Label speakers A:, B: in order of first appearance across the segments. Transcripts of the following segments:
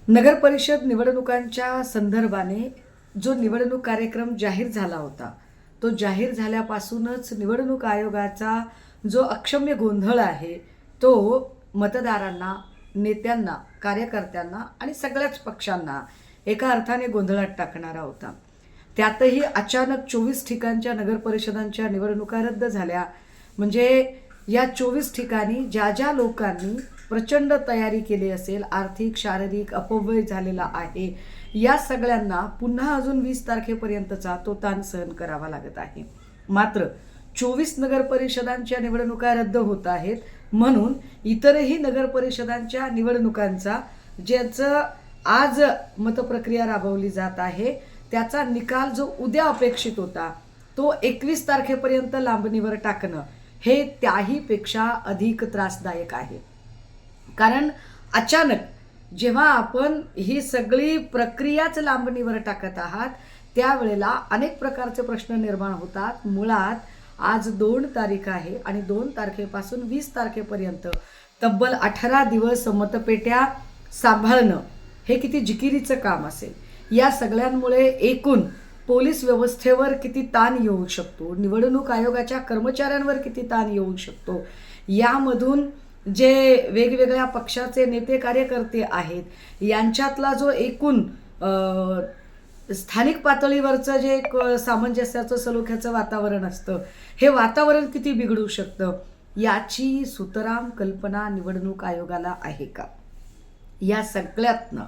A: नगर परिषद निवडणुकांच्या संदर्भाने जो निवडणूक कार्यक्रम जाहीर झाला होता, तो जाहीर झाल्यापासूनच निवडणूक आयोगाचा जो अक्षम्य गोंधळ आहे, तो मतदारांना, नेत्यांना, कार्यकर्त्यांना आणि सगळ्याच पक्षांना एका अर्थाने गोंधळात टाकणारा होता. त्यातही अचानक 24 ठिकाणच्या नगर परिषदांच्या निवडणुका रद्द झाल्या. म्हणजे या 24 ठिकाणी ज्या ज्या लोकांनी प्रचंड तयारी केली असेल, आर्थिक शारीरिक अपव्यय झालेला आहे, या सगळ्यांना पुन्हा अजून 20 तारखेपर्यंतचा तो ताण सहन करावा लागत आहे. मात्र 24 नगर परिषदांच्या निवडणुका रद्द होत आहेत, म्हणून इतरही नगर परिषदांच्या निवडणुकांचा ज्याचं आज मतप्रक्रिया राबवली जात आहे, त्याचा निकाल जो उद्या अपेक्षित होता, तो 21 तारखेपर्यंत लांबणीवर टाकणं हे त्याहीपेक्षा अधिक त्रासदायक आहे. कारण अचानक जेव्हा आपण ही सगळी प्रक्रियाच लांबणीवर टाकत आहात, त्यावेळेला अनेक प्रकारचे प्रश्न निर्माण होतात. मुळात आज 2 तारीख आहे आणि 2 तारखेपासून 20 तारखेपर्यंत तब्बल 18 दिवस मतपेट्या सांभाळणं हे किती जिकिरीचं काम असेल. या सगळ्यांमुळे एकूण पोलीस व्यवस्थेवर किती ताण येऊ शकतो, निवडणूक आयोगाच्या कर्मचाऱ्यांवर किती ताण येऊ शकतो, यामधून जे वेगवेगळ्या पक्षाचे नेते कार्यकर्ते आहेत, यांच्यातला जो एकूण स्थानिक पातळीवरचं जे एक सामंजस्याचं सलोख्याचं वातावरण असतं, हे वातावरण किती बिघडू शकतं, याची सुतराम कल्पना निवडणूक आयोगाला आहे का? या सगळ्यातनं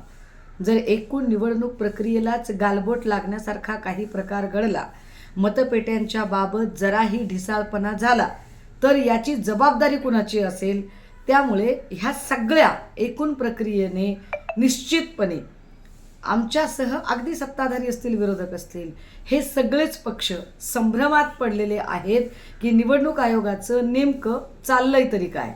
A: जर एकूण निवडणूक प्रक्रियेलाच गालबोट लागण्यासारखा काही प्रकार घडला, मतपेट्यांच्या बाबत जराही ढिसाळपणा झाला, तर याची जबाबदारी कुणाची असेल? त्यामुळे ह्या सगळ्या एकूण प्रक्रियेने निश्चितपणे आमच्यासह अगदी सत्ताधारी असतील, विरोधक असतील, हे सगळेच पक्ष संभ्रमात पडलेले आहेत की निवडणूक आयोगाचं नेमकं चाललंय तरी काय.